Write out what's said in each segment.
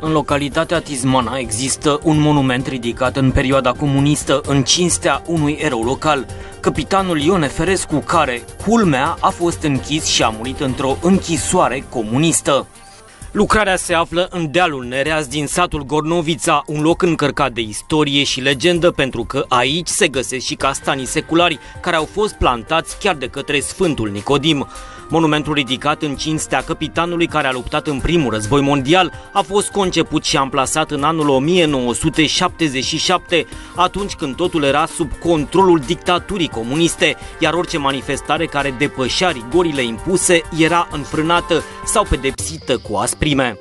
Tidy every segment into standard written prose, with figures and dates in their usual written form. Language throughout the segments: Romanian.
În localitatea Tizmana există un monument ridicat în perioada comunistă în cinstea unui erou local, căpitanul Ion Neferescu, care, culmea, a fost închis și a murit într-o închisoare comunistă. Lucrarea se află în dealul Nereaz din satul Gornovița, un loc încărcat de istorie și legendă, pentru că aici se găsesc și castanii seculari care au fost plantați chiar de către Sfântul Nicodim. Monumentul ridicat în cinstea căpitanului care a luptat în primul război mondial a fost conceput și amplasat în anul 1977, atunci când totul era sub controlul dictaturii comuniste, iar orice manifestare care depășea rigorile impuse era înfrânată sau pedepsită cu asprime.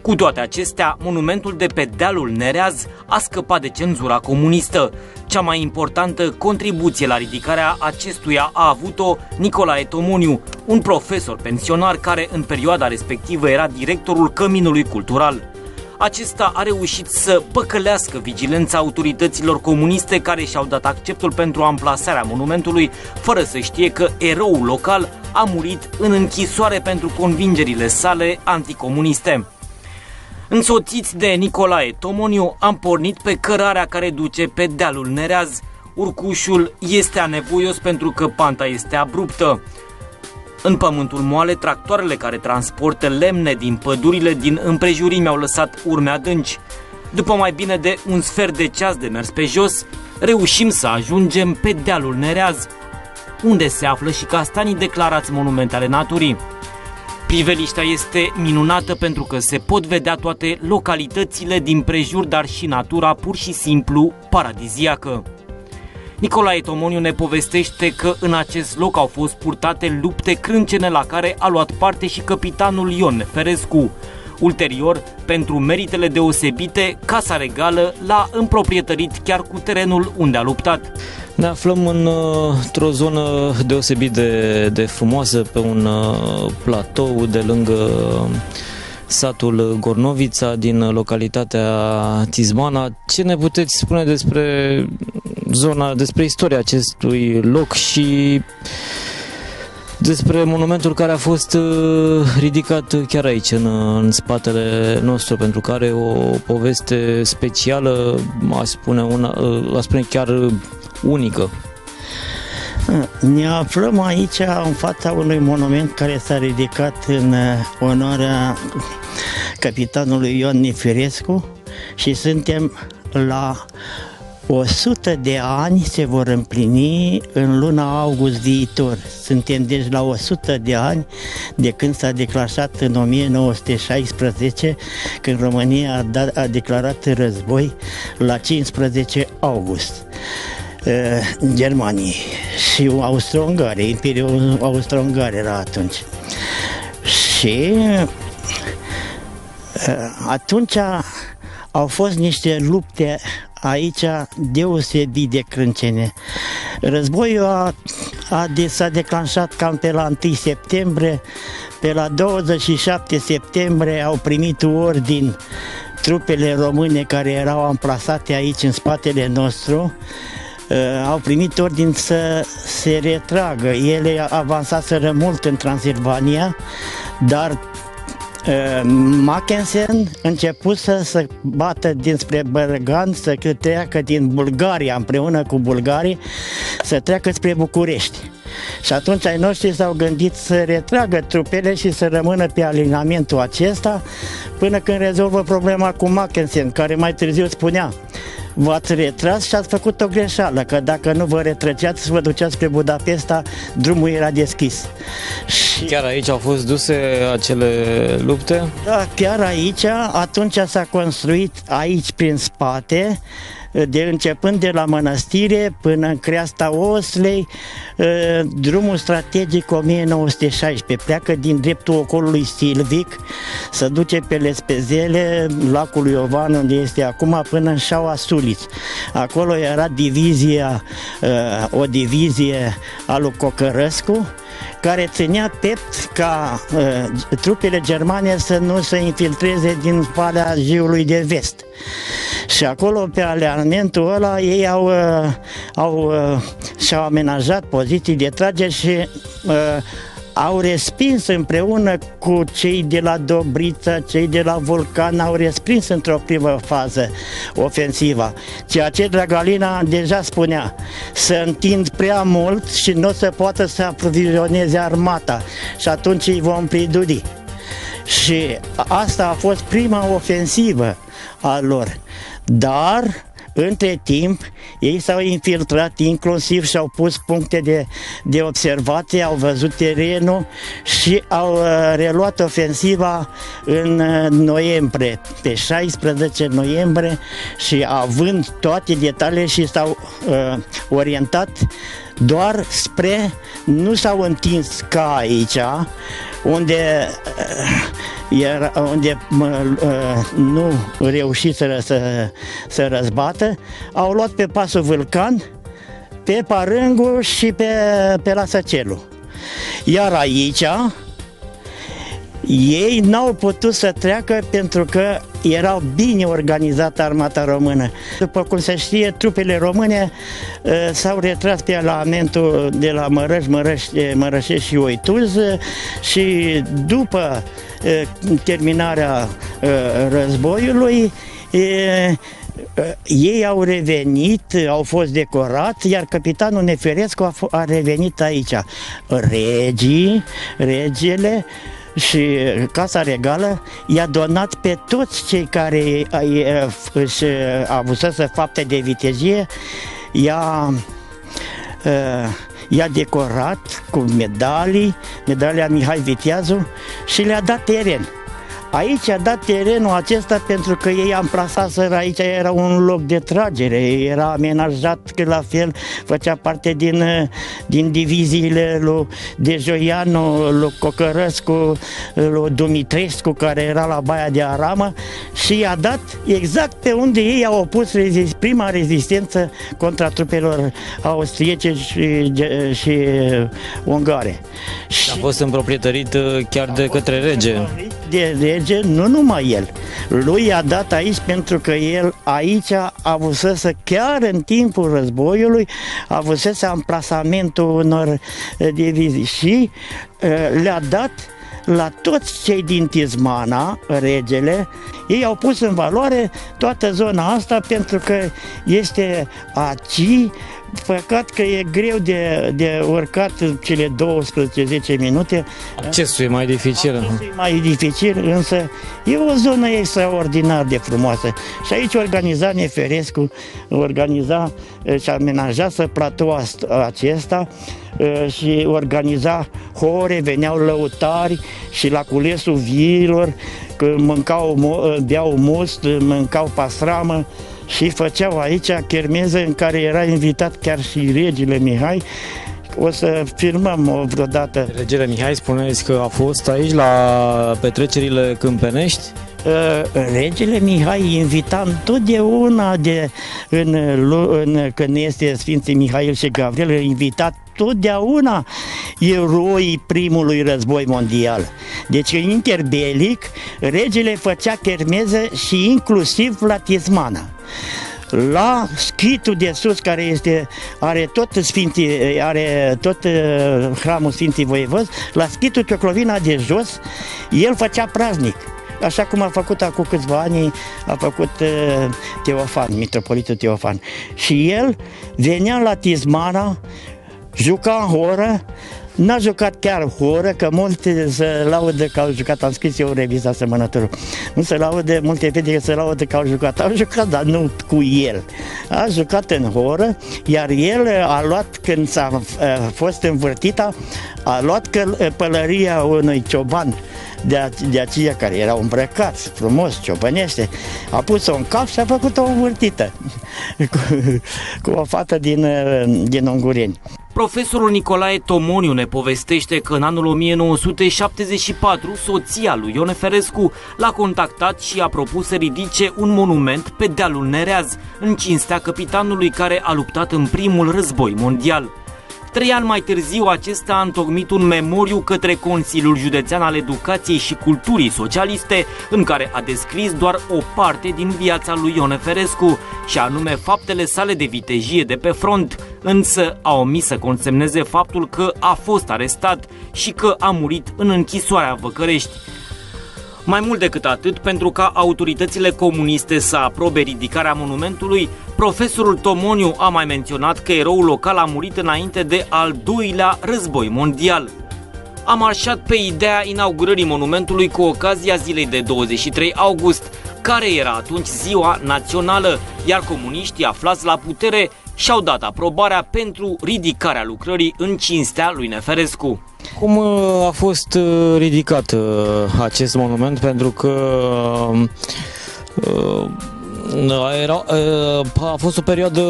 Cu toate acestea, monumentul de pe dealul Nereaz a scăpat de cenzura comunistă. Cea mai importantă contribuție la ridicarea acestuia a avut-o Nicolae Tomoniu, un profesor pensionar care în perioada respectivă era directorul Căminului Cultural. Acesta a reușit să păcălească vigilența autorităților comuniste care și-au dat acceptul pentru amplasarea monumentului, fără să știe că eroul local a murit în închisoare pentru convingerile sale anticomuniste. Însoțiți de Nicolae Tomoniu, am pornit pe cărarea care duce pe dealul Nereaz. Urcușul este anevoios pentru că panta este abruptă. În pământul moale, tractoarele care transportă lemne din pădurile din împrejurimi au lăsat urme adânci. După mai bine de un sfert de ceas de mers pe jos, reușim să ajungem pe dealul Nereaz, unde se află și castanii declarați monumente ale naturii. Priveliștea este minunată pentru că se pot vedea toate localitățile din prejur, dar și natura pur și simplu paradiziacă. Nicolae Tomoniu ne povestește că în acest loc au fost purtate lupte crâncene la care a luat parte și căpitanul Ion Neferescu. Ulterior, pentru meritele deosebite, Casa Regală l-a împroprietărit chiar cu terenul unde a luptat. Ne aflăm într-o zonă deosebit de frumoasă, pe un platou de lângă satul Gornovița din localitatea Tizmana. Ce ne puteți spune despre zona, despre istoria acestui loc și despre monumentul care a fost ridicat chiar aici, în spatele nostru, pentru că are o poveste specială, aș spune chiar unică. Ne aflăm aici în fața unui monument care s-a ridicat în onoarea căpitanului Ion Neferescu și suntem la 100 de ani, se vor împlini în luna august viitor. Suntem deci la 100 de ani de când s-a declarat în 1916, când România a declarat război la 15 august. Germanii și Austro-Ungaria, Imperiul Austro-Ungar era atunci. Și atunci au fost niște lupte aici deosebit de crâncene. Războiul s-a declanșat cam pe la 1 septembrie, pe la 27 septembrie au primit ordin trupele române care erau amplasate aici în spatele nostru, au primit ordin să se retragă. Ele avansaseră mult în Transilvania, dar Mackensen început să se bată dinspre Bărgan, să treacă din Bulgaria împreună cu bulgarii, să treacă spre București. Și atunci ai noștri s-au gândit să retragă trupele și să rămână pe alinamentul acesta până când rezolvă problema cu Mackensen, care mai târziu spunea: v-ați retras și ați făcut o greșeală, că dacă nu vă retrăgeați să vă duceați spre Budapesta, drumul era deschis. Și chiar aici au fost duse acele lupte? Da, chiar aici, atunci s-a construit aici prin spate, începând de la mănăstire până în creasta Oslei, drumul strategic 1916, pleacă din dreptul ocolului Silvic, se duce pe Lespezele, lacul Iovan, unde este acum, până în Șaua Suliț. Acolo era o divizie a lui Cocărăscu, care ținea pept ca trupele germane să nu se infiltreze din Valea Jiului de Vest. Și acolo, pe alianamentul ăla, ei și-au amenajat poziții de trage și au respins împreună cu cei de la Dobrița, cei de la Vulcan, au respins într-o primă fază ofensiva. Ceea ce Dragalina deja spunea, să întind prea mult și nu o să poată să aprovizioneze armata și atunci îi vom priduri. Și asta a fost prima ofensivă a lor. Dar între timp, ei s-au infiltrat, inclusiv și-au pus puncte de observație, au văzut terenul și au reluat ofensiva în noiembrie, pe 16 noiembrie, și având toate detaliile și s-au orientat doar spre, nu s-au întins ca aici, unde nu reușiseră să răzbată, au luat pe pasul Vulcan, pe Parângu și pe la Săcelu. Iar aici ei n-au putut să treacă pentru că erau bine organizată armata română. După cum se știe, trupele române s-au retras pe alamentul de la Mărășești și Oituz și după terminarea războiului ei au revenit, au fost decorați, iar capitanul Neferescu a revenit aici. Regele și Casa Regală i-a donat pe toți cei care își avuseseră fapte de vitejie, i-a decorat cu medalia Mihai Viteazu și le-a dat teren. Aici a dat terenul acesta pentru că ei amplasaseră, aici era un loc de tragere, era amenajat că la fel făcea parte din diviziile lui Dejoianu, lui Cocărăscu, lui Dumitrescu, care era la Baia de Aramă, și i-a dat exact pe unde ei au opus prima rezistență contra trupelor austriece și ungare. A fost împroprietărit chiar de către rege. De rege, nu numai el. Lui i-a dat aici pentru că el aici avusese, chiar în timpul războiului, avusese amplasamentul unor divizii și le-a dat la toți cei din Tizmana, regele. Ei au pus în valoare toată zona asta pentru că este aici. Păcat că e greu de urcat cele 12-10 minute. Accesul e mai dificil. Accesul e mai dificil, însă e o zonă extraordinar de frumoasă. Și aici organiza Neferescu, și amenajase platoul acesta și organiza hore, veneau lăutari și la culesul viilor, că beau must, mâncau pastramă, și făceau aici chermeze în care era invitat chiar și regele Mihai. O să filmăm vreodată. Regele Mihai, spuneți că a fost aici la petrecerile câmpenești? Regele Mihai invita întotdeauna când este Sfinții Mihail și Gavril, invita totdeauna eroii primului război mondial. Deci în interbelic, regele făcea chermeze și inclusiv la Tizmana. La schitul de sus, care are tot hramul Sfinții Voievozi, la schitul Cioclovina de jos, el făcea praznic. Așa cum a făcut acum câțiva ani, a făcut Teofan, mitropolitul Teofan. Și el venea la Tizmana, juca în horă, n-a jucat chiar horă, că multe se laudă că au jucat, am scris eu în revista Semănătorul, nu se laudă, multe fete că se laudă că au jucat, dar nu cu el. A jucat în horă, iar el a luat, când s-a fost învârtită, a luat pălăria unui cioban de aceea care era îmbrăcat frumos, ciobănește, a pus-o în cap și a făcut-o învârtită cu o fată din Ungureni. Profesorul Nicolae Tomoniu ne povestește că în anul 1974 soția lui Ion Neferescu l-a contactat și a propus să ridice un monument pe dealul Nereaz, în cinstea capitanului care a luptat în primul război mondial. 3 ani mai târziu, acesta a întocmit un memoriu către Consiliul Județean al Educației și Culturii Socialiste, în care a descris doar o parte din viața lui Ion Neferescu, și anume faptele sale de vitejie de pe front, însă a omis să consemneze faptul că a fost arestat și că a murit în închisoarea Văcărești. Mai mult decât atât, pentru ca autoritățile comuniste să aprobe ridicarea monumentului, profesorul Tomoniu a mai menționat că eroul local a murit înainte de al doilea război mondial. A marșat pe ideea inaugurării monumentului cu ocazia zilei de 23 august, care era atunci ziua națională, iar comuniștii aflați la putere și-au dat aprobarea pentru ridicarea lucrării în cinstea lui Neferescu. Cum a fost ridicat acest monument? Pentru că a fost o perioadă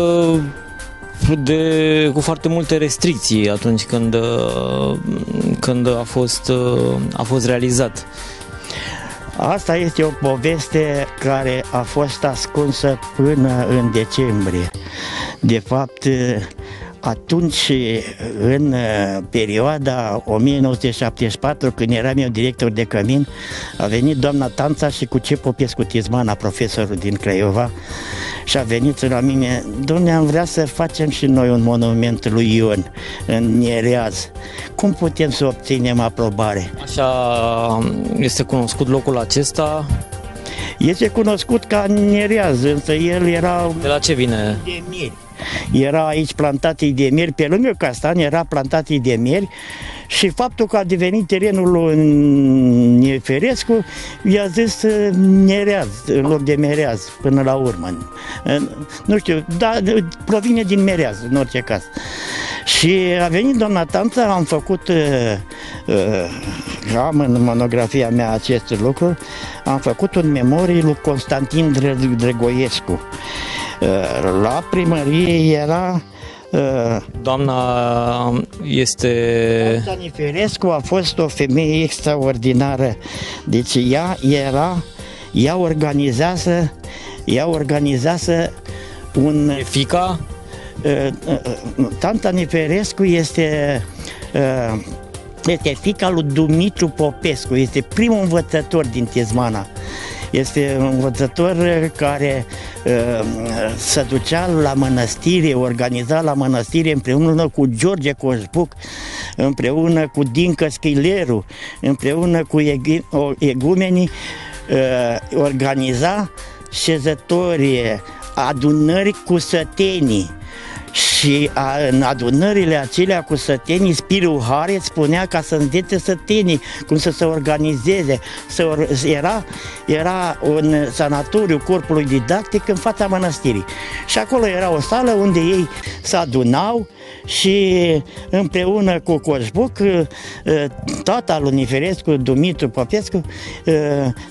cu foarte multe restricții atunci când a fost realizat. Asta este o poveste care a fost ascunsă până în decembrie. De fapt, atunci, în perioada 1974, când eram eu director de cămin, a venit doamna Tanța și cu ce Popescu Tizmana, profesorul din Craiova, și a venit la mine: dom'le, am vrea să facem și noi un monument lui Ion în Nereaz. Cum putem să obținem aprobare? Așa este cunoscut locul acesta? Este cunoscut ca Nereaz, însă el era... De la ce vine? De mieri. Era aici plantat idemieri, pe lângă Castan era plantat idemieri, și faptul că a devenit terenul lui Neferescu, i-a zis Nereaz, în loc de Mereaz, până la urmă. Nu știu, dar provine din Mereaz, în orice caz. Și a venit doamna Tanța, am făcut, am în monografia mea acest lucru, am făcut un memoriu lui Constantin Drăgoiescu. La primărie era... Doamna este... Doamna Neferescu a fost o femeie extraordinară. Deci ea organizează un... Fica? Tanta Neferescu este fica lui Dumitru Popescu, este primul învățător din Tizmana. Este un învățător care se ducea la mănăstire, organiza la mănăstire împreună cu George Coșbuc, împreună cu Dincă Schileru, împreună cu egumenii, organiza șezători, adunări cu sătenii. Și în adunările acelea cu sătenii, Spiriu Haret spunea ca să învețe sătenii cum să se organizeze. Era un sanatoriu corpului didactic în fața mănăstirii. Și acolo era o sală unde ei se adunau și împreună cu Coșbuc, tata lui Neferescu, Dumitru Popescu,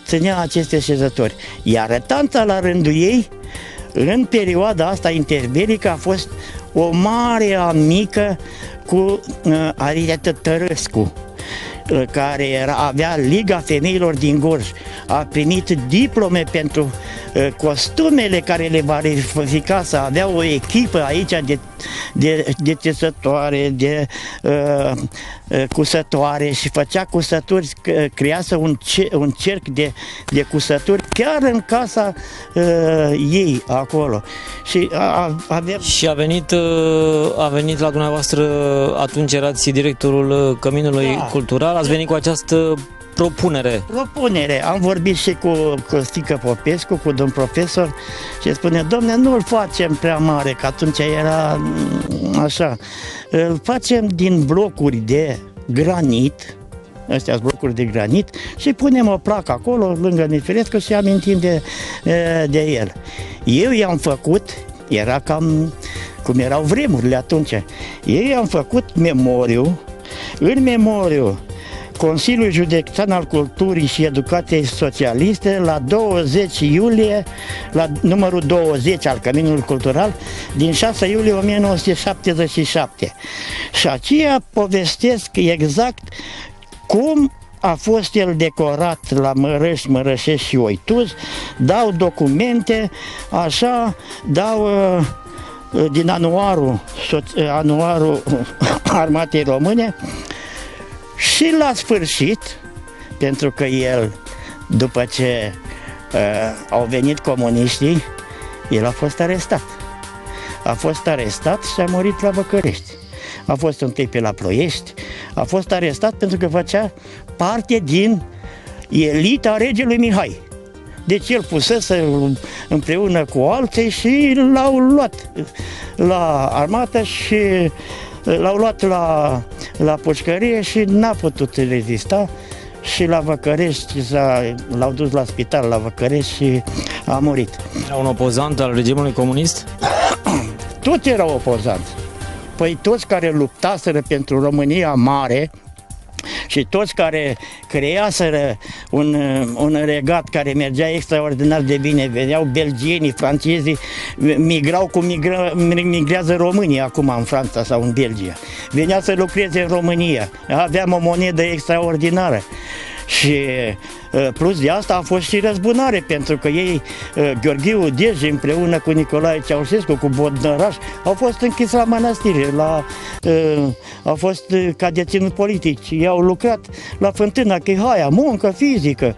ținea aceste șezători. Iar Tanța, la rândul ei, în perioada asta interbelică, a fost o mare amică cu Arieta Tărăscu, care avea Liga Femeilor din Gorj. A primit diplome pentru costumele care le verifica, să avea o echipă aici de tesătoare, de cusătoare, și făcea cusături, crease un cerc de cusături chiar în casa ei acolo. Și Și a venit la dumneavoastră, atunci erați directorul Căminului Cultural, ați venit cu această propunere. Am vorbit și cu Costică Popescu, cu domn profesor, și spune: domne, nu îl facem prea mare, că atunci era așa, îl facem din blocuri de granit, astea sunt blocuri de granit, și punem o placă acolo lângă Neferescu și amintim de el. Eu i-am făcut, era cam cum erau vremurile atunci, eu i-am făcut memoriu, în memoriu Consiliul Județean al Culturii și Educației Socialiste, la 20 iulie, la numărul 20 al Căminului Cultural, din 6 iulie 1977. Și aceea povestesc exact cum a fost el decorat la Mărăși, Mărășești și Oituz, dau documente, așa, dau din anuarul Armatei Române și la sfârșit, pentru că el, după ce au venit comuniștii, el a fost arestat. A fost arestat și a murit la Băcărești. A fost întâi pe la Ploiești, a fost arestat pentru că făcea parte din elita regelui Mihai. Deci el fusese împreună cu alții și l-au luat la armată și l-au luat la pușcărie și n-a putut rezista și la Văcărești l-au dus la spital la Văcărești și a murit. Era un opozant al regimului comunist? Toți erau opozanți. Păi toți care luptaseră pentru România mare și toți care creaseră un regat care mergea extraordinar de bine, veneau belgienii, francezii, migrau cum migrează România acum în Franța sau în Belgia. Venea să lucreze în România, aveam o monedă extraordinară. Și plus de asta a fost și răzbunare, pentru că ei, Gheorghiu Dej împreună cu Nicolae Ceaușescu, cu Bodnăraș, au fost închis la mănăstire, au fost ca deținut politici. Ei au lucrat la Fântâna Chihaia, muncă fizică.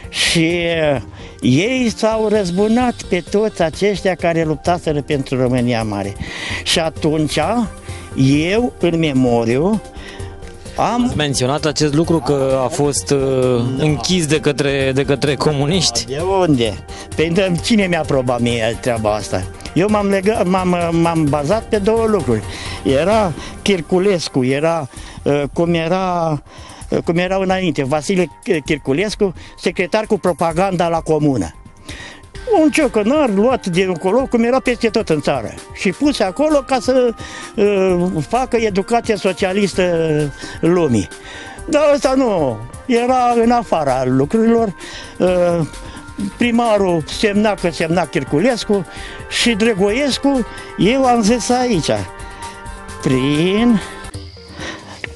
Și ei s-au răzbunat pe toți aceștia care luptaseră pentru România Mare. Și atunci, eu, în memoriu, Ați menționat acest lucru că a fost închis de către comuniști? De unde? Păi cine mi-a aprobat mie treaba asta? Eu m-am bazat pe două lucruri. Era Chirculescu, era cum erau înainte, Vasile Chirculescu, secretar cu propaganda la comună. Un ciocănar luat de acolo, cum era peste tot în țară, și pus acolo ca să facă educație socialistă lumii. Dar ăsta nu, era în afara lucrurilor. Primarul semna Chirculescu și Drăgoiescu, eu am zis aici, prin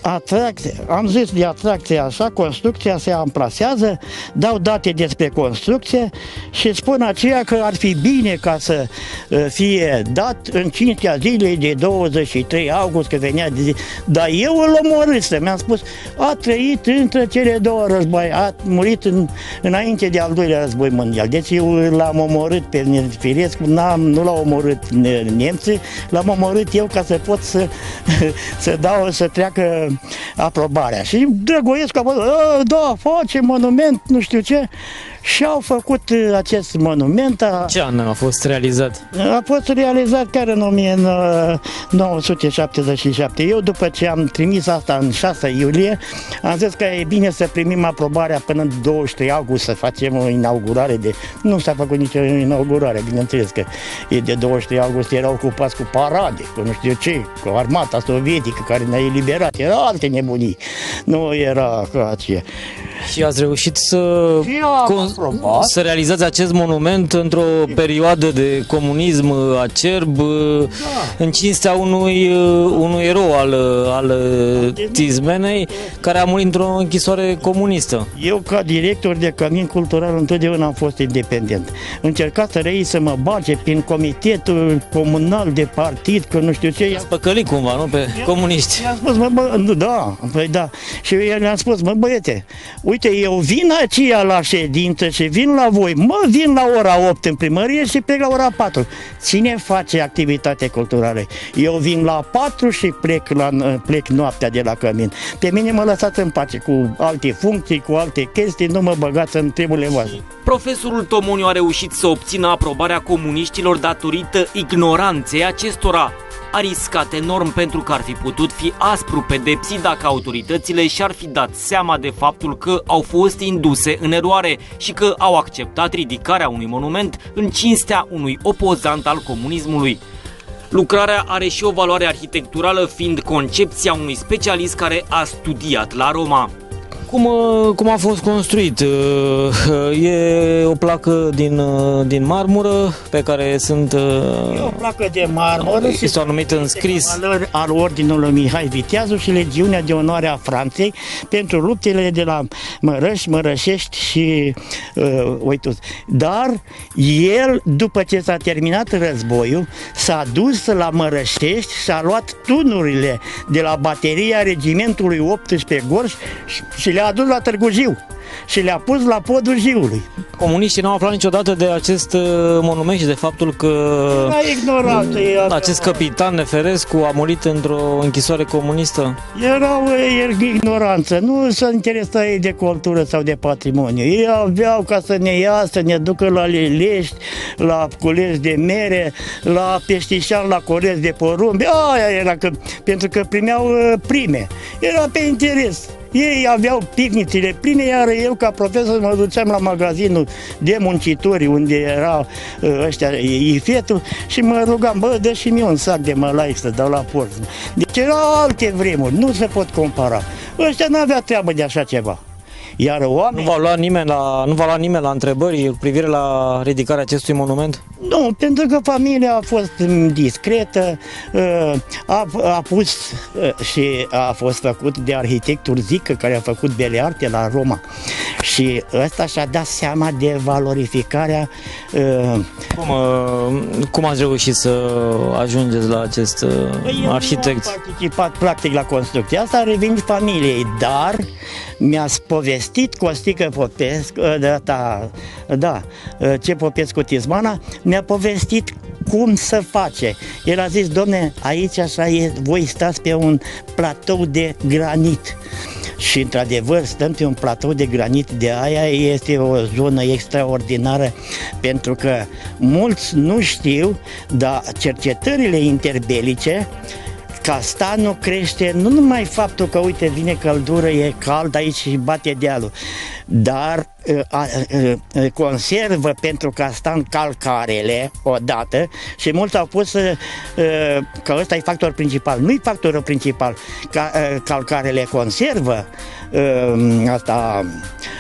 atracție, am zis de atracție așa, construcția se amplasează, dau date despre construcție și spun aceea că ar fi bine ca să fie dat în cinstea zilei de 23 august, că venea de zi. Dar eu îl omorâsem, mi-am spus, a trăit între cele două război, a murit înainte de al doilea război mondial. Deci eu l-am omorât pe Firescu, nu l-au omorât nemții, l-am omorât eu ca să pot să treacă aprobarea. Și Drăgoiescu a fost, da, face monument, nu știu ce, și au făcut acest monument. Ce an a fost realizat? A fost realizat chiar în 1977. Eu, după ce am trimis asta în 6 iulie, am zis că e bine să primim aprobarea până în 23 august, să facem o inaugurare Nu s-a făcut nicio inaugurare, bineînțeles că e de 23 august, erau ocupați cu parade, cu nu știu ce, cu armata sovietică care ne-a eliberat, era alte nebunii, nu era ca aceea. Și ați reușit să realizați acest monument într-o perioadă de comunism acerb, în cinstea unui erou al Tizmenei, care a murit într-o închisoare comunistă. Eu, ca director de cămin cultural, întotdeauna am fost independent. Încerca să să mă bage prin comitetul comunal de partid, că nu știu ce. I-ați păcălit cumva, nu? Pe comuniști. I-am spus, da. Și eu le-am spus, băiete, uite, eu vin aici la ședință și vin la voi, vin la ora 8 în primărie și plec la ora 4. Cine face activitate culturală? Eu vin la 4 și plec noaptea de la cămin. Pe mine mă lăsați în pace cu alte funcții, cu alte chestii, nu mă băgați în treburile voastre. Profesorul Tomoniu a reușit să obțină aprobarea comuniștilor datorită ignoranței acestora. A riscat enorm pentru că ar fi putut fi aspru pedepsit dacă autoritățile și-ar fi dat seama de faptul că au fost induse în eroare și că au acceptat ridicarea unui monument în cinstea unui opozant al comunismului. Lucrarea are și o valoare arhitecturală, fiind concepția unui specialist care a studiat la Roma. Cum a fost construit? E o placă din marmură pe care sunt... E o placă de marmură. Este anumit înscris. Al Ordinului Mihai Viteazul și Legiunea de Onoare a Franței pentru luptele de la Mărășești și Uituz. Dar el, după ce s-a terminat războiul, s-a dus la Mărășești și a luat tunurile de la bateria regimentului 18 Gorj și le-a adus la Târgu Jiu și le-a pus la podul Jiului. Comuniștii n-au aflat niciodată de acest monument și de faptul că acest capitan Neferescu a murit într-o închisoare comunistă? Erau ignoranță, nu se interesa ei de cultură sau de patrimoniu. Ei aveau ca să ne ia, să ne ducă la Lelești, la cules de mere, la Peștișan, la cules de porumbi. Aia era pentru că primeau prime. Era pe interes. Ei aveau pivnițele pline, iar eu ca profesor mă duceam la magazinul de muncitori unde era ăștia ifetul și mă rugam, dă și mie un sac de mălai să dau la porc. Deci erau alte vremuri, nu se pot compara. Ăștia n-avea treabă de așa ceva. Iar oamenii... Nu va lua nimeni la întrebări cu privire la ridicarea acestui monument? Nu, pentru că familia a fost discretă, a pus și a fost făcut de arhitectul Zică, care a făcut Bele Arte la Roma. Și ăsta și-a dat seama de valorificarea... Cum ați reușit să ajungeți la acest arhitect? Eu am participat practic la construcția asta, revin familiei, dar mi-a povestit Costică Popescu, ce Popescu Tismana, mi-a povestit cum să face. El a zis, domne, aici așa e, voi stați pe un platou de granit. Și într-adevăr stăm pe un platou de granit, de aia este o zonă extraordinară, pentru că mulți nu știu, dar cercetările interbelice, castanul crește nu numai faptul că, uite, vine căldură, e cald aici și bate dealul, dar conservă pentru castan calcarele odată și mulți au pus că ăsta e factor principal. Nu-i factorul principal. Calcarele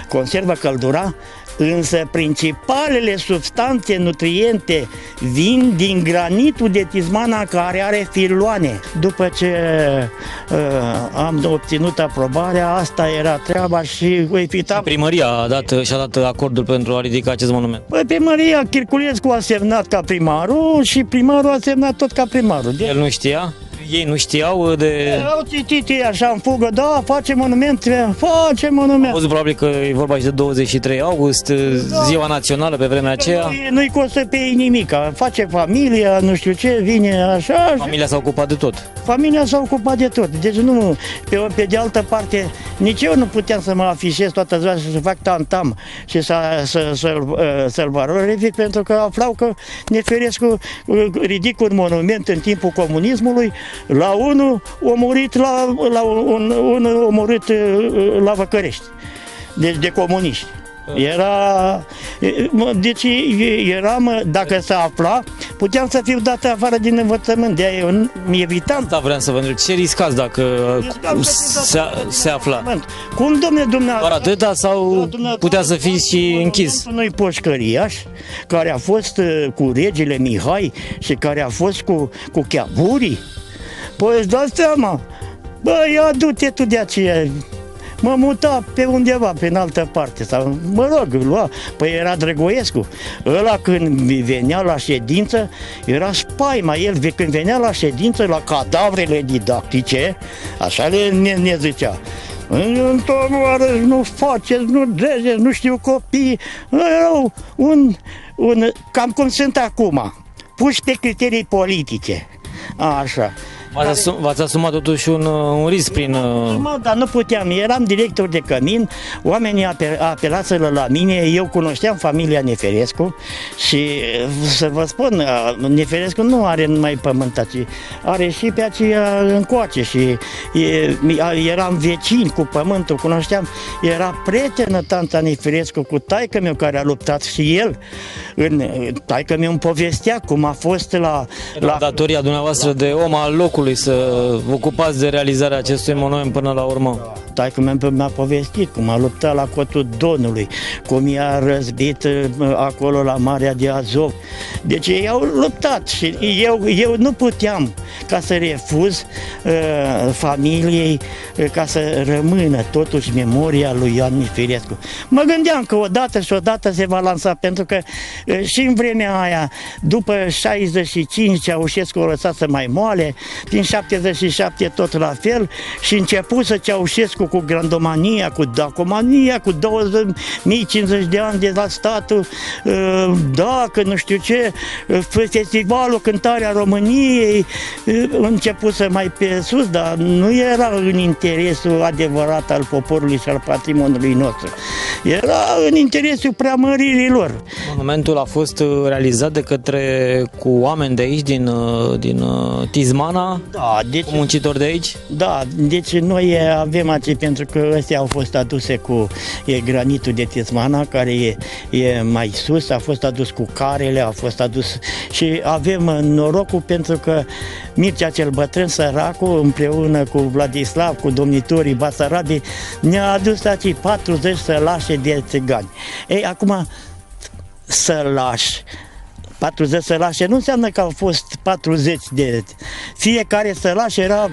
conservă căldura, însă principalele substanțe nutriente vin din granitul de Tismana, care are filoane. După ce am obținut aprobarea, asta era treaba și primăria și-a dat acordul pentru a ridica acest monument. Păi primăria, Chirculescu a semnat ca primarul și primarul a semnat tot ca primarul. El nu știa? Ei nu știau de... Au citit ei așa în fugă, da, face monument. Am văzut probabil că e vorba și de 23 august, ziua națională pe vremea aceea. Nu-i costă pe ei nimic, face familia, nu știu ce, vine așa. Familia s-a ocupat de tot. Familia s-a ocupat de tot, deci nu, pe de altă parte, nici eu nu puteam să mă afișez toată ziua și să fac tam-tam și să-l valorific, pentru că aflau că Neferescu ridică un monument în timpul comunismului la unul omorât la Văcărești, deci de comuniști. Dacă se afla, puteam să fiu dat afară din învățământ, de-aia eu evitam. Da, vreau să vă întreb, ce riscați dacă se afla? Cum, dumneavoastră? Doar atâta sau putea să fiți și închis? Noi Poșcăriaș, care a fost cu regele Mihai și care a fost cu cheaburii, păi îți dați seama, ia du-te tu de aceea. Mă muta pe undeva, pe în altă parte, sau lua. Păi era Drăgoescu. Ăla când venea la ședință, era spaima. El când venea la ședință, la cadavrele didactice, așa ne zicea. Nu faceți, nu dregeți, nu știu copii. Erau cam cum sunt acum, puși pe criterii politice. Așa. V-ați asumat totuși un risc prin... Dar nu puteam, eram director de cămin, oamenii apelaseră la mine, eu cunoșteam familia Neferescu și să vă spun, Neferescu nu are numai pământ, ci are și pe aceea încoace și eram vecini cu pământul, cunoșteam, era prietenă tanta Neferescu cu taică-meu care a luptat și el Taică mi-mi povestea cum a fost la datoria dumneavoastră de om al locului să vă ocupați de realizarea acestui monument până la urmă. Taică mi-a povestit cum a luptat la Cotul Donului, cum i-a răzbit acolo la Marea de Azov. Deci ei au luptat și eu nu puteam ca să refuz familiei ca să rămână totuși memoria lui Ioan Nifirescu. Mă gândeam că odată și odată se va lansa, pentru că și în vremea aia, după 65, Ceaușescu a lăsat să mai moale, din 77 tot la fel, și începuse Ceaușescu cu grandomania, cu dacomania, cu 2050 de ani de la statul, dacă nu știu ce, festivalul Cântarea României, începuse mai pe sus, dar nu era în interesul adevărat al poporului și al patrimoniului nostru. Era în interesul preamăririi lor. Monumentul a fost realizat cu oameni de aici, din Tizmana, da, deci, cu muncitori de aici? Da, deci noi avem aici, pentru că ăstea au fost aduse cu granitul de Tizmana, care e mai sus, a fost adus cu carele, a fost adus și avem norocul pentru că Mircea cel Bătrân, săracul, împreună cu Vladislav, cu domnitorii Basarabii, ne-a adus aici 40 sălașe de țigani. Ei, acum, sălași, 40 sălașe nu înseamnă că au fost 40 de... Fiecare sălaș era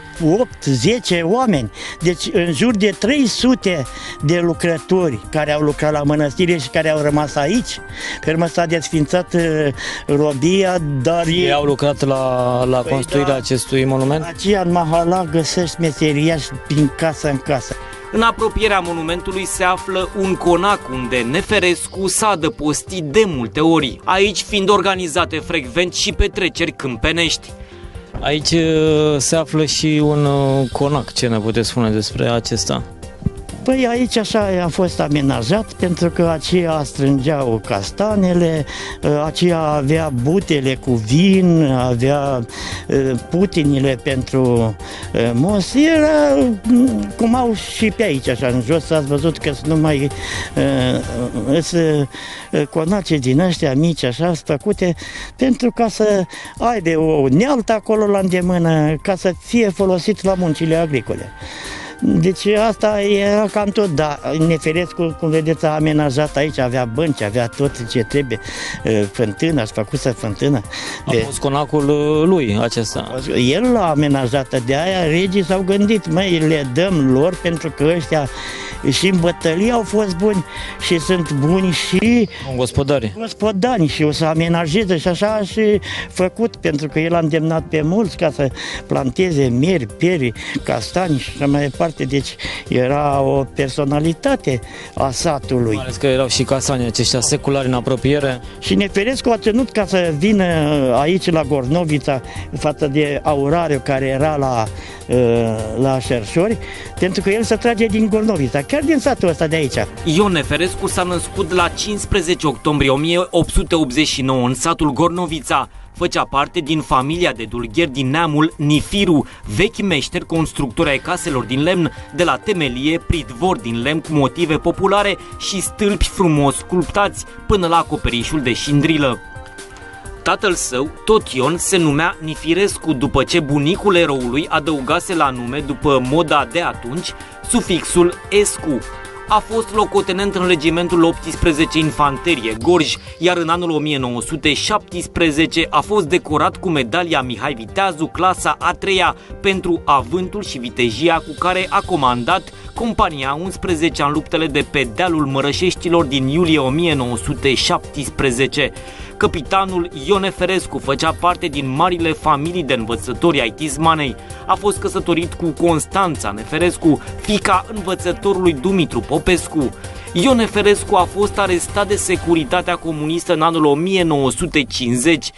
8-10 oameni. Deci în jur de 300 de lucrători care au lucrat la mănăstire și care au rămas aici. Pe urmă s-a desfințat robia, dar... Ei au lucrat la construirea acestui monument? Aceea în Mahala găsești meseriași din casă în casă. În apropierea monumentului se află un conac unde Neferescu s-a adăpostit de multe ori, aici fiind organizate frecvent și petreceri câmpenești. Aici se află și un conac, ce ne puteți spune despre acesta? Păi aici așa a fost amenajat, pentru că aceea strângeau castanele, aceea avea butele cu vin, avea putinile pentru mos. Era cum au și pe aici, așa, în jos ați văzut că sunt numai conace din ăștia mici, așa, făcute pentru ca să aibă o unealtă acolo la îndemână, ca să fie folosit la muncile agricole. Deci asta era cam tot, dar Neferescu, cum vedeți, a amenajat aici, avea bănci, avea tot ce trebuie, fântână, a făcut fântână. A fost conacul lui acesta. El l-a amenajat, de aia regii s-au gândit, măi, le dăm lor, pentru că ăștia și în bătălie au fost buni și sunt buni și gospodari și o să amenajeze și așa și făcut, pentru că el a îndemnat pe mulți ca să planteze mieri, pieri, castani și așa mai departe. Deci era o personalitate a satului. Mai ales că erau și casani aceștia seculari în apropiere. Și Neferescu a ținut ca să vină aici la Gornovița față de Aurariu, care era la Șerșori, pentru că el se trage din Gornovița, chiar din satul ăsta de aici. Ion Neferescu s-a născut la 15 octombrie 1889 în satul Gornovița. Făcea parte din familia de dulgheri din neamul Nifiru, vechi meșteri constructori ai caselor din lemn, de la temelie, pridvor din lemn cu motive populare și stâlpi frumos sculptați, până la acoperișul de șindrilă. Tatăl său, tot Ion, se numea Nifirescu, după ce bunicul eroului adăugase la nume, după moda de atunci, sufixul escu. A fost locotenent în regimentul 18 Infanterie Gorj, iar în anul 1917 a fost decorat cu medalia Mihai Viteazu, clasa a 3-a, pentru avântul și vitejia cu care a comandat compania 11 în luptele de pe dealul Mărășeștilor din iulie 1917. Capitanul Ion Neferescu făcea parte din marile familii de învățători ai Tizmanei. A fost căsătorit cu Constanța Neferescu, fiica învățătorului Dumitru Popescu. Ion Neferescu a fost arestat de securitatea comunistă în anul 1950.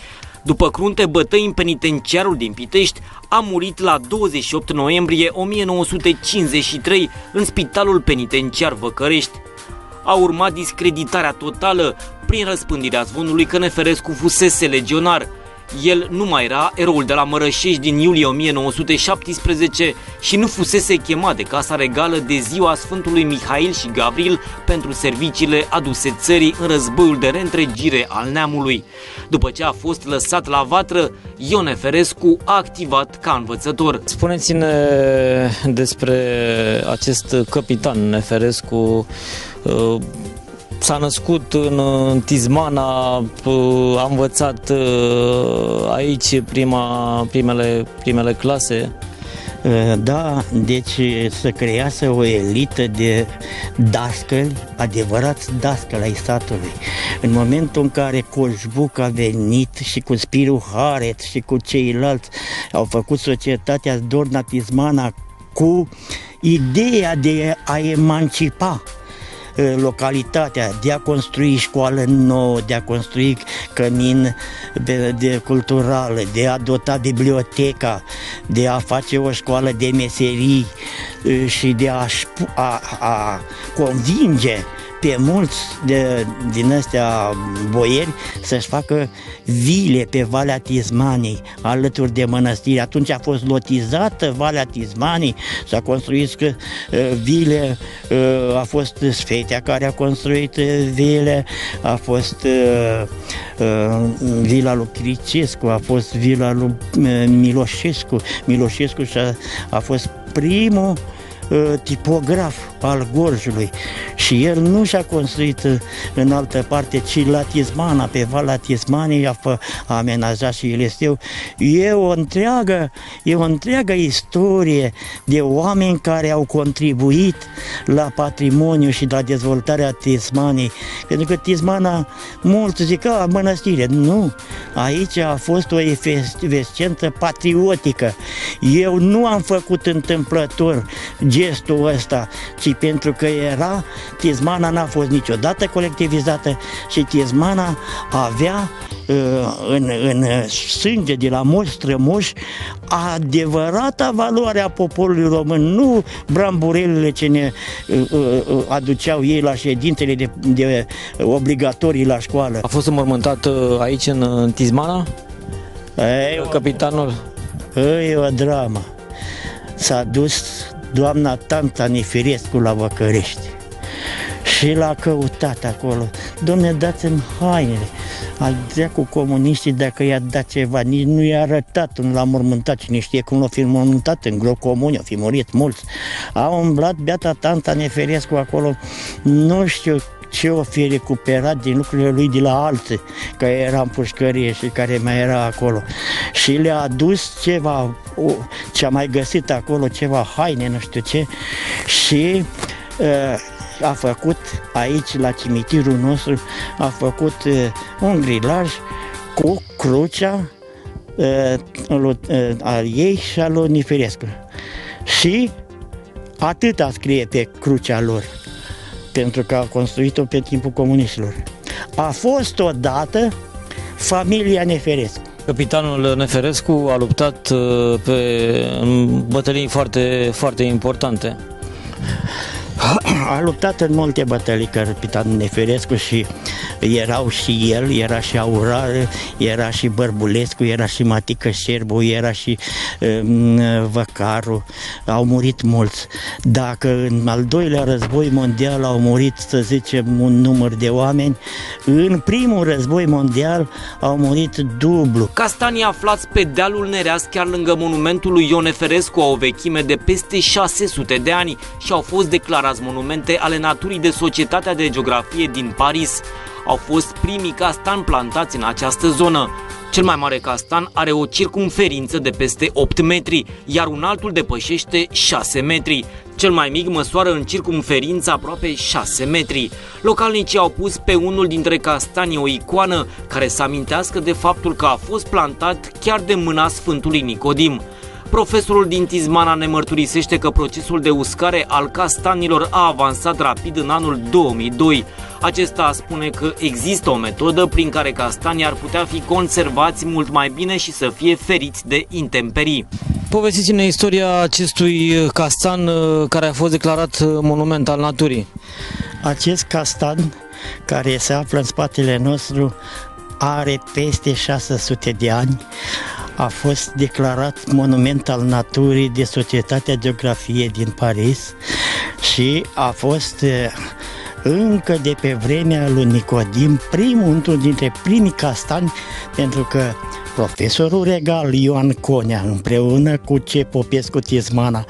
După crunte bătăi în penitenciarul din Pitești, a murit la 28 noiembrie 1953 în spitalul penitenciar Văcărești. A urmat discreditarea totală prin răspândirea zvonului că Neferescu fusese legionar. El nu mai era eroul de la Mărășești din iulie 1917 și nu fusese chemat de Casa Regală de ziua Sfântului Mihail și Gavril pentru serviciile aduse țării în războiul de reîntregire al neamului. După ce a fost lăsat la vatră, Ion Neferescu a activat ca învățător. Spuneți-ne despre acest capitan Neferescu. S-a născut în Tizmana, a învățat aici primele clase. Da, deci se crease o elită de dascăli, adevărați dascăli ai satului. În momentul în care Coșbuc a venit și cu Spiru Haret și cu ceilalți au făcut societatea Zdorna Tizmana cu ideea de a emancipa localitatea, de a construi școală nouă, de a construi cămin de culturală, de a dota biblioteca, de a face o școală de meserii și de a convinge pe mulți din ăstea boieri să-și facă vile pe Valea Tizmanei, alături de mănăstiri. Atunci a fost lotizată Valea Tizmanei, s-a construit vile, a fost Sfetea care a construit vile, a fost vila lui Cricescu, a fost vila lui Miloșescu. Miloșescu a fost primul tipograf al Gorjului și el nu și-a construit în altă parte, ci la Tizmana, pe Valea Tizmanei a amenajat și Elesteu. E o întreagă istorie de oameni care au contribuit la patrimoniu și la dezvoltarea Tizmanei, pentru că Tizmana, mulți zic, mănăstire, nu, aici a fost o efervescență patriotică. Eu nu am făcut întâmplător gestul ăsta, ci pentru că Tizmana n-a fost niciodată colectivizată și Tizmana avea în sânge de la moși strămoși adevărata valoare a poporului român, nu bramburelele ce ne aduceau ei la ședințele de obligatorii la școală. A fost înmormântat aici în Tizmana? Capitanul? E o dramă. S-a dus doamna tanta Neferescu la Văcărești și l-a căutat acolo. Dom'le, dați-mi hainele. A zis cu comuniștii dacă i-a dat ceva, nici nu i-a arătat, nu l-a mormântat, cine știe cum l-a fi mormântat, în gropi comuni, au fi murit mulți. A umblat beata tanta Neferescu acolo, nu știu ce o fi recuperat din lucrurile lui de la alții, care era în pușcărie și care mai era acolo. Și le-a adus ceva, ce-a mai găsit acolo, ceva haine, nu știu ce, și a făcut aici, la cimitirul nostru, a făcut un grilaj cu crucea a ei și a lui Neferescu. Și atâta scrie pe crucea lor, pentru că a construit-o pe timpul comuniștilor. A fost odată familia Neferescu. Capitanul Neferescu a luptat în bătălii foarte, foarte importante. A luptat în multe bătălii capitanul Neferescu și erau și el, era și Aurare, era și Bărbulescu, era și Matică Șerbu, era și Văcaru, au murit mulți. Dacă în al doilea război mondial au murit, să zicem, un număr de oameni, în primul război mondial au murit dublu. Castanii aflați pe dealul Nereas, chiar lângă monumentul lui Ion Neferescu, au o vechime de peste 600 de ani și au fost declarați monumente ale naturii de Societatea de Geografie din Paris. Au fost primii castani plantați în această zonă. Cel mai mare castan are o circumferință de peste 8 metri, iar un altul depășește 6 metri. Cel mai mic măsoară în circumferință aproape 6 metri. Localnicii au pus pe unul dintre castani o icoană care să amintească de faptul că a fost plantat chiar de mâna Sfântului Nicodim. Profesorul din Tizmana ne mărturisește că procesul de uscare al castanilor a avansat rapid în anul 2002. Acesta spune că există o metodă prin care castanii ar putea fi conservați mult mai bine și să fie feriți de intemperii. Povestiți-ne istoria acestui castan care a fost declarat monument al naturii. Acest castan care se află în spatele nostru are peste 600 de ani, a fost declarat monument al naturii de Societatea Geografie din Paris și a fost încă de pe vremea lui Nicodim unul dintre primii castani, pentru că profesorul regal Ioan Conea, împreună cu C. Popescu Tismana,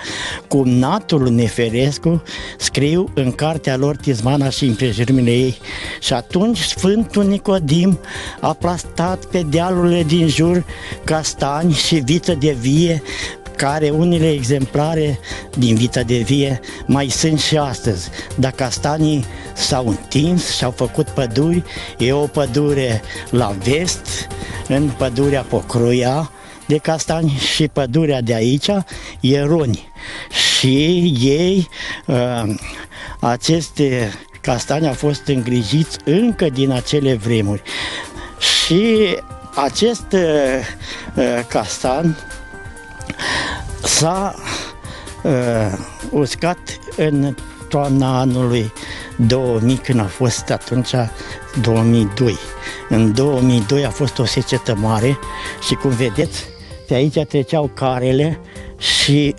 cu natul Neferescu, scriu în cartea lor Tismana și împrejurimile ei. Și atunci Sfântul Nicodim a plantat pe dealurile din jur castani și viță de vie, care unele exemplare din vița de vie mai sunt și astăzi. Dar castanii s-au întins și au făcut păduri. E o pădure la vest, în pădurea Pocruia de castani, și pădurea de aici e Roni. Și ei, aceste castani au fost îngrijiți încă din acele vremuri. Și acest castan s-a uscat în toamna anului 2000, când a fost atunci 2002. În 2002 a fost o secetă mare și, cum vedeți, pe aici treceau carele și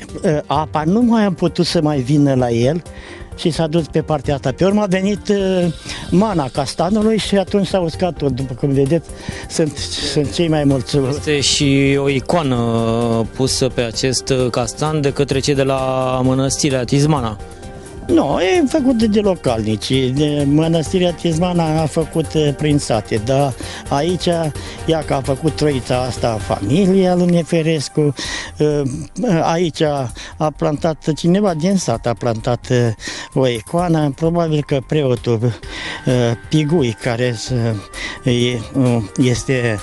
apa nu mai am putut să mai vină la el și s-a dus pe partea asta. Pe urmă a venit mana castanului și atunci s-a uscat tot. După cum vedeți, sunt cei mai mulți. Este și o icoană pusă pe acest castan de către cei de la mănăstirea Tismana. Nu, e făcut de localnici. Mănăstirea Tismana a făcut prin sate, dar aici, ea că a făcut troița asta, familia lui Neferescu, aici a plantat cineva din sat, a plantat o icoană, probabil că preotul Pigui, care este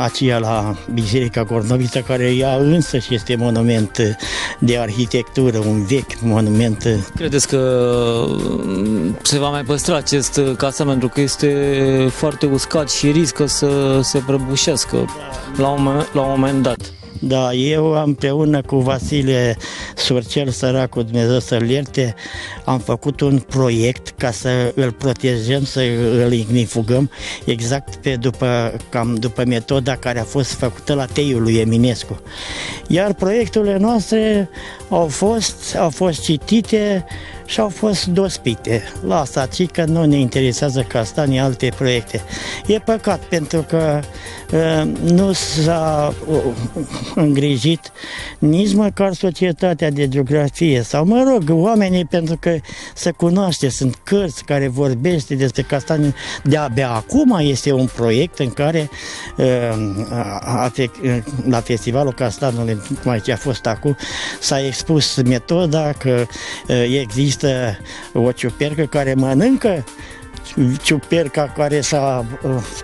aceea la Biserica Gornovița, care ea însă și este monument de arhitectură, un vechi monument. Credeți că se va mai păstra acest casă, pentru că este foarte uscat și riscă să se prăbușească la un moment dat? Da, eu împreună cu Vasile Surcel, săracul, Dumnezeu să-l ierte, am făcut un proiect ca să îl protejăm, să îl ignifugăm exact după metoda care a fost făcută la Teiul lui Eminescu. Iar proiectele noastre au fost citite și au fost dospite. La asta, ci că nu ne interesează castanii, alte proiecte. E păcat, pentru că nu s-a îngrijit nici măcar Societatea de Geografie sau, mă rog, oamenii, pentru că se cunoaște, sunt cărți care vorbește despre castanii. De-abia acum este un proiect în care la Festivalul Castanului, cum aici a fost acum, s-a expus metoda că există o ciupercă care mănâncă ciuperca care s-a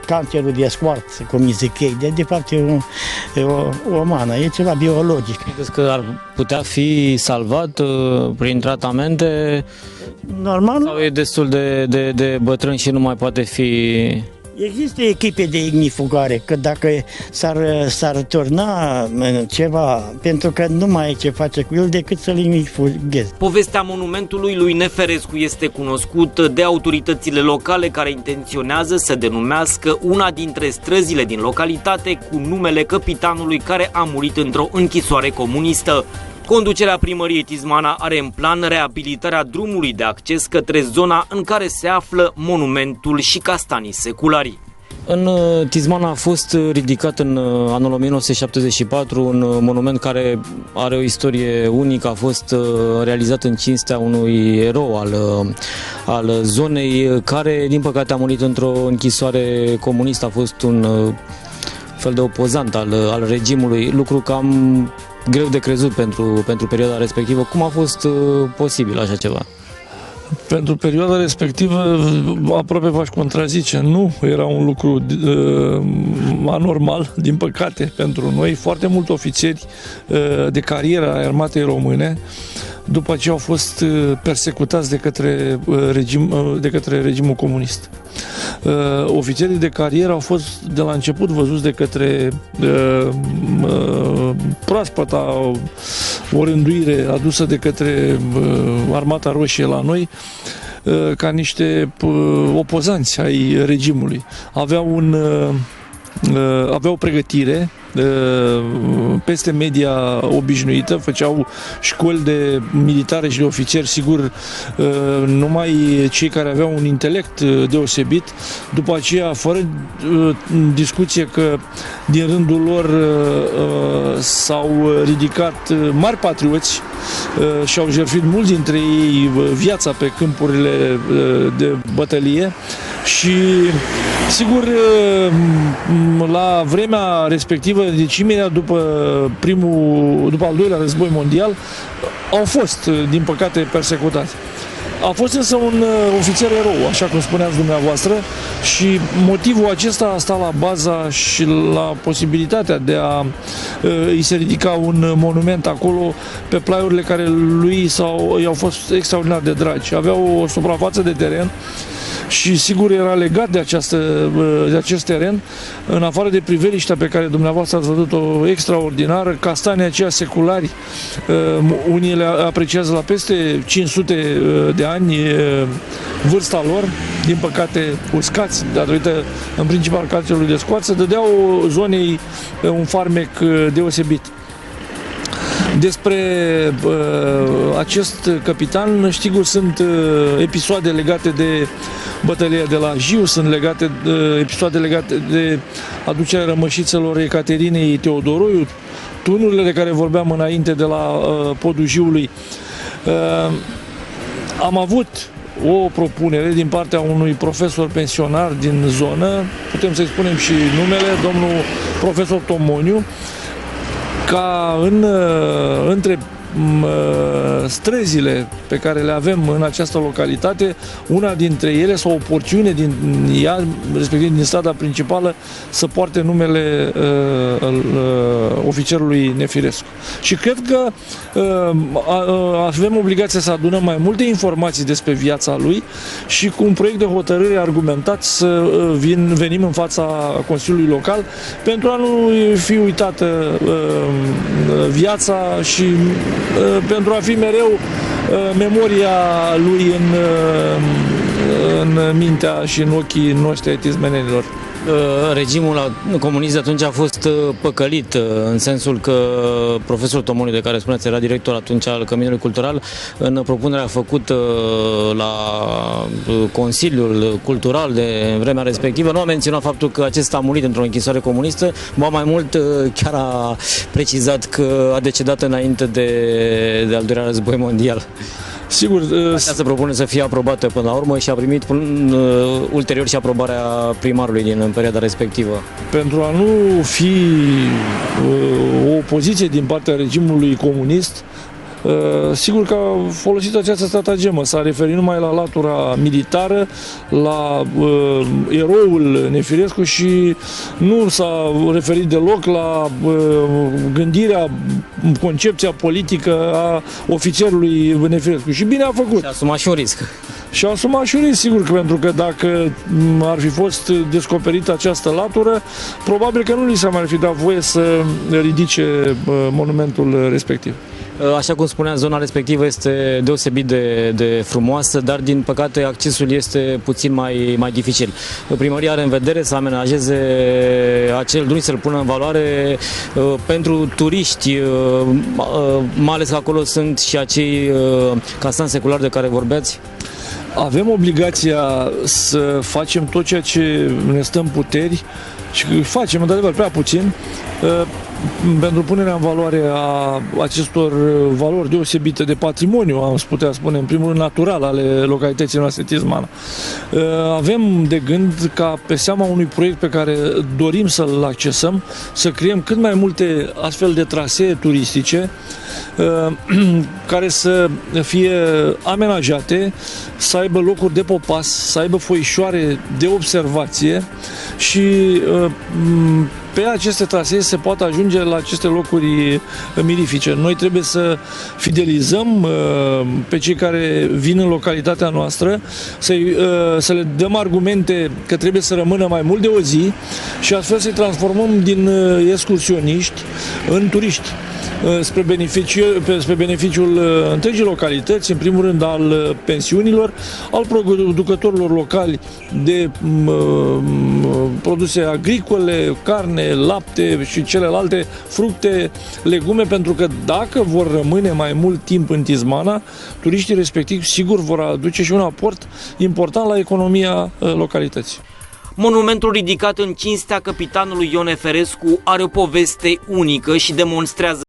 cancerul de scoart, cum îi zic ei. De fapt e o mană, e ceva biologic. Credeți că ar putea fi salvat prin tratamente? Normal. Sau e destul de bătrân și nu mai poate fi... Există echipe de ignifugare, că dacă s-ar turna ceva, pentru că nu mai ai ce face cu el decât să-l ignifughezi. Povestea monumentului lui Neferescu este cunoscută de autoritățile locale, care intenționează să denumească una dintre străzile din localitate cu numele căpitanului care a murit într-o închisoare comunistă. Conducerea primăriei Tismana are în plan reabilitarea drumului de acces către zona în care se află monumentul și castanii seculari. În Tismana a fost ridicat în anul 1974 un monument care are o istorie unică. A fost realizat în cinstea unui erou al zonei, care din păcate a murit într-o închisoare comunistă. A fost un fel de opozant al regimului, lucru cam greu de crezut pentru perioada respectivă. Cum a fost posibil așa ceva? Pentru perioada respectivă, aproape v-aș contrazice, nu era un lucru anormal, din păcate, pentru noi. Foarte mulți ofițeri de carieră ai armatei române, după ce au fost persecutați de către regimul comunist. Ofițerii de carieră au fost de la început văzuți de către proaspăta o rânduire adusă de către Armata Roșie la noi ca niște opozanți ai regimului. Aveau o pregătire peste media obișnuită, făceau școli de militare și de ofițeri, sigur, numai cei care aveau un intelect deosebit. După aceea, fără discuție că din rândul lor s-au ridicat mari patrioți și au jertfit mulți dintre ei viața pe câmpurile de bătălie și sigur, la vremea respectivă, deci imediat după al doilea război mondial, au fost, din păcate, persecutați. A fost însă un ofițer erou, așa cum spuneați dumneavoastră, și motivul acesta a stat la baza și la posibilitatea de a îi se ridica un monument acolo pe plaiurile care lui i-au fost extraordinar de dragi. Avea o suprafață de teren și sigur era legat de acest teren, în afară de priveliștea pe care dumneavoastră ați văzut-o extraordinară, castanii aceia seculari, unii le apreciază la peste 500 de ani vârsta lor, din păcate uscați, datorită în principal calcelului de scoarță, dădeau zonei un farmec deosebit. Despre acest capitan, sigur, sunt episoade legate de bătălia de la Jiu, sunt episoade legate de aducerea rămășițelor Ecaterinei Teodoroiu, tunurile de care vorbeam înainte de la podul Jiului. Am avut o propunere din partea unui profesor pensionar din zonă, putem să-i spunem și numele, domnul profesor Tomoniu, ca între străzile pe care le avem în această localitate, una dintre ele sau o porțiune din ea, respectiv din strada principală, să poarte numele ofițerului Nefirescu. Și cred că avem obligația să adunăm mai multe informații despre viața lui și cu un proiect de hotărâre argumentat să venim în fața Consiliului Local pentru a nu fi uitată viața și pentru a fi mereu memoria lui în mintea și în ochii noștri tismenenilor. Regimul comunist de atunci a fost păcălit, în sensul că profesorul Tomoniu, de care spuneți, era director atunci al Căminului Cultural, în propunerea făcută la Consiliul Cultural de vremea respectivă, nu a menționat faptul că acesta a murit într-o închisoare comunistă, ba mai mult chiar a precizat că a decedat înainte de al doilea război mondial. Sigur, această propunere să fie aprobată până la urmă și a primit ulterior și aprobarea primarului din perioada respectivă. Pentru a nu fi o opoziție din partea regimului comunist, sigur că a folosit această stratagemă, s-a referit numai la latura militară, la eroul Nefirescu și nu s-a referit deloc la gândirea, concepția politică a ofițerului Nefirescu. Și bine a făcut. Și a asumat și un risc. Și a asumat și un risc, sigur, că pentru că dacă ar fi fost descoperită această latură, probabil că nu li s-a mai fi dat voie să ridice monumentul respectiv. Așa cum spuneam, zona respectivă este deosebit de frumoasă, dar din păcate accesul este puțin mai dificil. Primăria are în vedere să amenajeze acel drum, să-l pună în valoare pentru turiști, mai ales că acolo sunt și acei castani seculari de care vorbeați. Avem obligația să facem tot ceea ce ne stă în puteri și facem, într-adevăr, prea puțin pentru punerea în valoare a acestor valori deosebite de patrimoniu, am putea spune, în primul rând natural, ale localității noastre Tismana. Avem de gând ca pe seama unui proiect pe care dorim să-l accesăm, să creăm cât mai multe astfel de trasee turistice care să fie amenajate, să aibă locuri de popas, să aibă foișoare de observație și pe aceste trasee se poate ajunge la aceste locuri mirifice. Noi trebuie să fidelizăm pe cei care vin în localitatea noastră, să le dăm argumente că trebuie să rămână mai mult de o zi și astfel să-i transformăm din excursioniști în turiști. Spre beneficiul întregii localități, în primul rând al pensiunilor, al producătorilor locali de produse agricole, carne, lapte și celelalte fructe, legume, pentru că dacă vor rămâne mai mult timp în Tismana, turiștii respectiv sigur vor aduce și un aport important la economia localității. Monumentul ridicat în cinstea capitanului Ion Eferescu are o poveste unică și demonstrează